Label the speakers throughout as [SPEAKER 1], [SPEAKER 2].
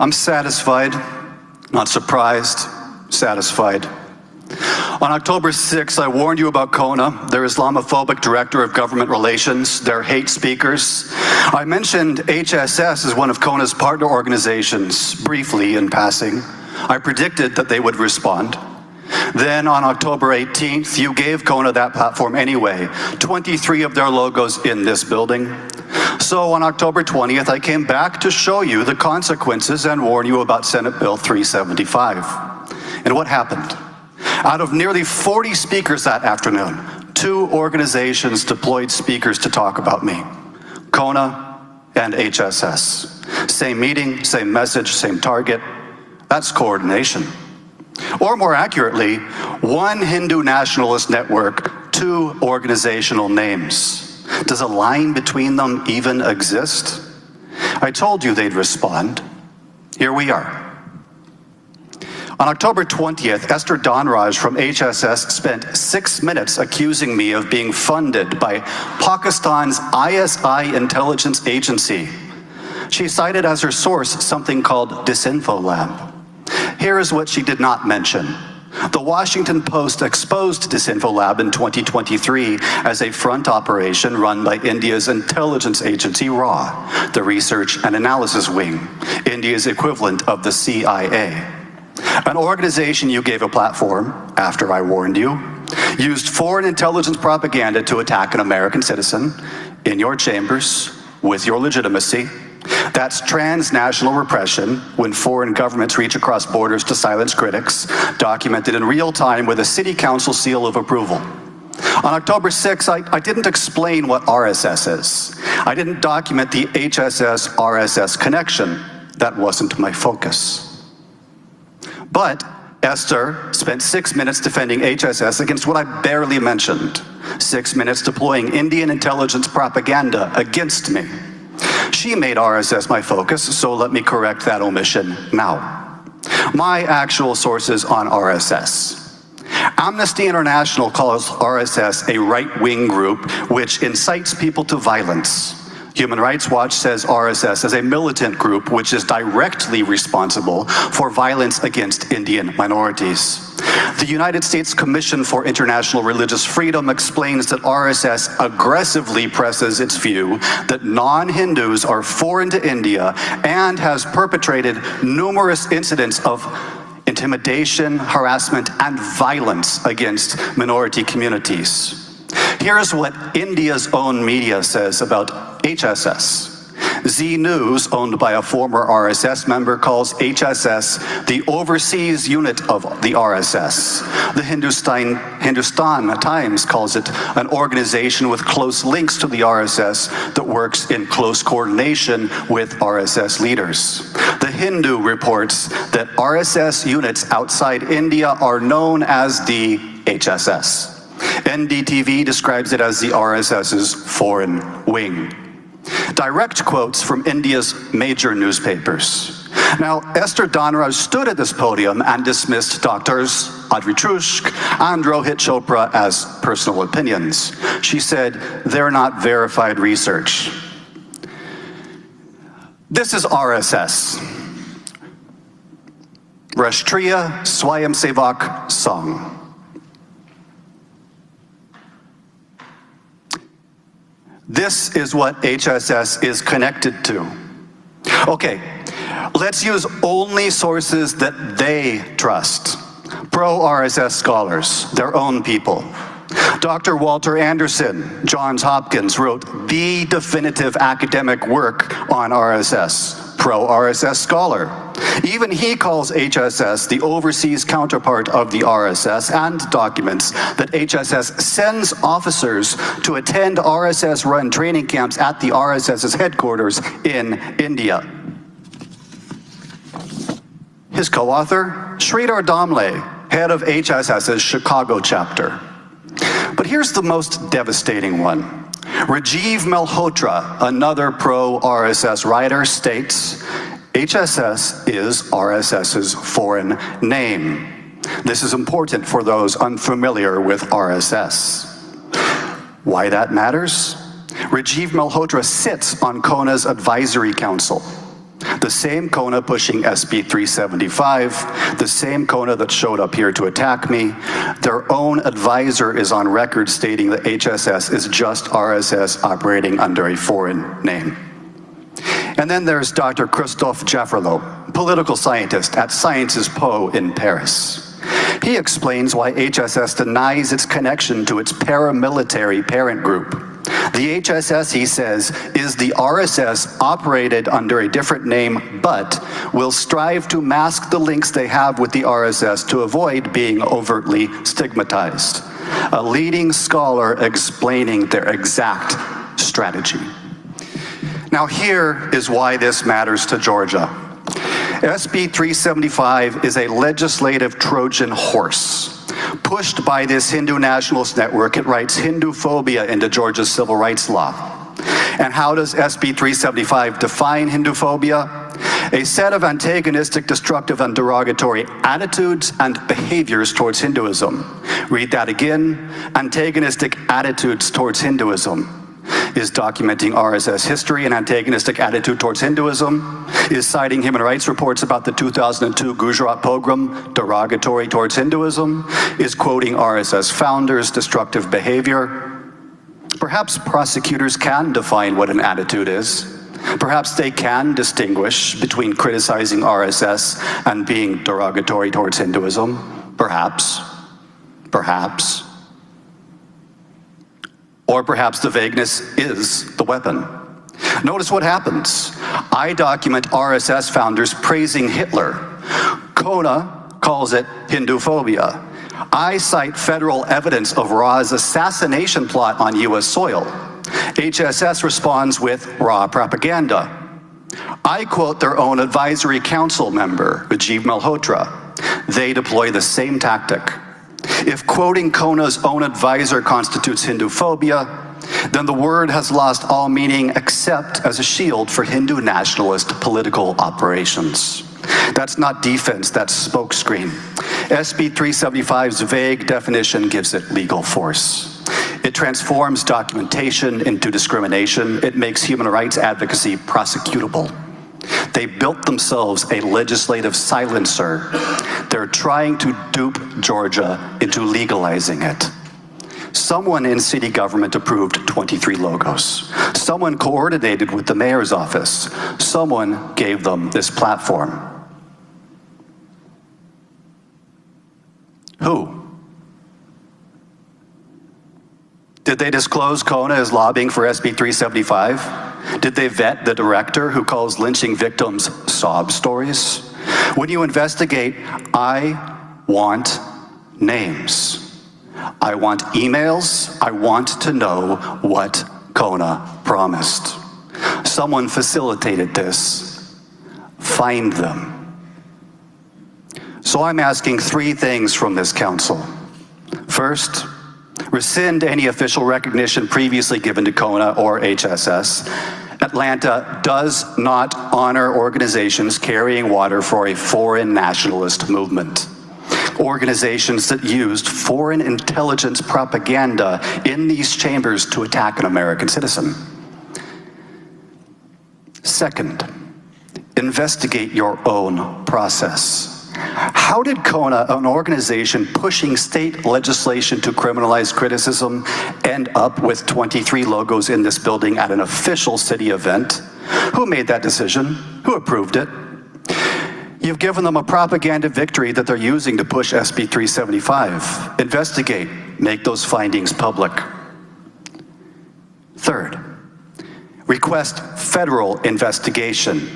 [SPEAKER 1] I'm satisfied, not surprised, satisfied. On October 6th, I warned you about CoHNA, their Islamophobic Director of Government Relations, their hate speakers. I mentioned HSS as one of CoHNA's partner organizations, briefly in passing. I predicted that they would respond. Then on October 18th, you gave CoHNA that platform anyway, 23 of their logos in this building. So on October 20th, I came back to show you the consequences and warn you about Senate Bill 375. And what happened? Out of nearly 40 speakers that afternoon, 2 organizations deployed speakers to talk about me, CoHNA and HSS. Same meeting, same message, same target. That's coordination. Or more accurately, one Hindu nationalist network, 2 organizational names. Does a line between them even exist? I told you they'd respond. Here we are. On October 20th, Esther Dhanraj from HSS spent 6 minutes accusing me of being funded by Pakistan's ISI intelligence agency. She cited as her source something called Disinfo Lab. Here is what she did not mention. The Washington Post exposed Disinfo Lab in 2023 as a front operation run by India's intelligence agency RAW, the Research and Analysis Wing, India's equivalent of the CIA. An organization you gave a platform, after I warned you, used foreign intelligence propaganda to attack an American citizen in your chambers with your legitimacy. That's transnational repression when foreign governments reach across borders to silence critics, documented in real time with a city council seal of approval. On October 6th, I didn't explain what RSS is. I didn't document the HSS-RSS connection. That wasn't my focus. But Esther spent 6 minutes defending HSS against what I barely mentioned. 6 minutes deploying Indian intelligence propaganda against me. She made RSS my focus, so let me correct that omission now. My actual sources on RSS. Amnesty International calls RSS a right-wing group which incites people to violence. Human Rights Watch says RSS is a militant group which is directly responsible for violence against Indian minorities. The United States Commission for International Religious Freedom explains that RSS aggressively presses its view that non-Hindus are foreign to India and has perpetrated numerous incidents of intimidation, harassment, and violence against minority communities. Here's what India's own media says about HSS. Z News, owned by a former RSS member, calls HSS the overseas unit of the RSS. The Hindustan Times calls it an organization with close links to the RSS that works in close coordination with RSS leaders. The Hindu reports that RSS units outside India are known as the HSS. NDTV describes it as the RSS's foreign wing. Direct quotes from India's major newspapers. Now, Esther Dhanraj stood at this podium and dismissed doctors Adri Trushk and Rohit Chopra as personal opinions. She said, they're not verified research. This is RSS. Rashtriya Swayamsevak Sangh. This is what HSS is connected to. Okay, let's use only sources that they trust. Pro-RSS scholars, their own people. Dr. Walter Anderson, Johns Hopkins, wrote the definitive academic work on RSS. Pro-RSS scholar. Even he calls HSS the overseas counterpart of the RSS and documents that HSS sends officers to attend RSS-run training camps at the RSS's headquarters in India. His co-author, Sridhar Damle, head of HSS's Chicago chapter. But here's the most devastating one. Rajiv Malhotra, another pro-RSS writer, states, HSS is RSS's foreign name. This is important for those unfamiliar with RSS. Why that matters? Rajiv Malhotra sits on CoHNA's advisory council. The same CoHNA pushing SB 375, the same CoHNA that showed up here to attack me, their own advisor is on record stating that HSS is just RSS operating under a foreign name. And then there's Dr. Christophe Jaffrelot, political scientist at Sciences Po in Paris. He explains why HSS denies its connection to its paramilitary parent group. The HSS, he says, is the RSS operated under a different name, but will strive to mask the links they have with the RSS to avoid being overtly stigmatized. A leading scholar explaining their exact strategy. Now here is why this matters to Georgia. SB 375 is a legislative Trojan horse. Pushed by this Hindu nationalist network, it writes Hindu phobia into Georgia's civil rights law. And how does SB 375 define Hindu phobia? A set of antagonistic, destructive, and derogatory attitudes and behaviors towards Hinduism. Read that again. Antagonistic attitudes towards Hinduism. Is documenting RSS history and antagonistic attitude towards Hinduism, is citing human rights reports about the 2002 Gujarat pogrom, derogatory towards Hinduism, is quoting RSS founders' destructive behavior. Perhaps prosecutors can define what an attitude is. Perhaps they can distinguish between criticizing RSS and being derogatory towards Hinduism. Perhaps. Perhaps. Or perhaps the vagueness is the weapon. Notice what happens. I document RSS founders praising Hitler. CoHNA calls it Hindu phobia. I cite federal evidence of Ra's assassination plot on US soil. HSS responds with raw propaganda. I quote their own advisory council member, Rajiv Malhotra. They deploy the same tactic. If quoting CoHNA's own advisor constitutes Hindu phobia, then the word has lost all meaning except as a shield for Hindu nationalist political operations. That's not defense, that's smokescreen. SB 375's vague definition gives it legal force. It transforms documentation into discrimination. It makes human rights advocacy prosecutable. They built themselves a legislative silencer. They're trying to dupe Georgia into legalizing it. Someone in city government approved 23 logos. Someone coordinated with the mayor's office. Someone gave them this platform. Who? Did they disclose CoHNA is lobbying for SB 375? Did they vet the director who calls lynching victims sob stories? When you investigate, I want names. I want emails. I want to know what CoHNA promised. Someone facilitated this. Find them. So I'm asking three things from this council. First, rescind any official recognition previously given to CoHNA or HSS. Atlanta does not honor organizations carrying water for a foreign nationalist movement. Organizations that used foreign intelligence propaganda in these chambers to attack an American citizen. Second, investigate your own process. How did CoHNA, an organization pushing state legislation to criminalize criticism, end up with 23 logos in this building at an official city event? Who made that decision? Who approved it? You've given them a propaganda victory that they're using to push SB 375. Investigate, make those findings public. Third, request federal investigation.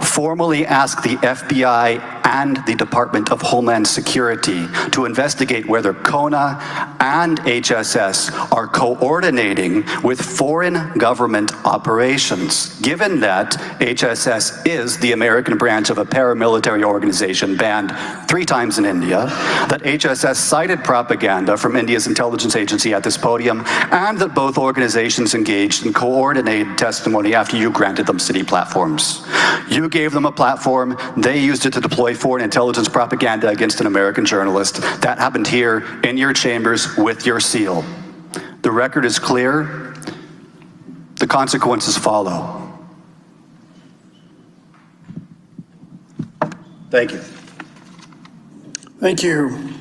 [SPEAKER 1] Formally ask the FBI and the Department of Homeland Security to investigate whether CoHNA and HSS are coordinating with foreign government operations, given that HSS is the American branch of a paramilitary organization banned 3 times in India, that HSS cited propaganda from India's intelligence agency at this podium, and that both organizations engaged in coordinated testimony after you granted them city platforms. You gave them a platform, they used it to deploy foreign intelligence propaganda against an American journalist. That happened here in your chambers with your seal. The record is clear. The consequences follow. Thank you.
[SPEAKER 2] Thank you.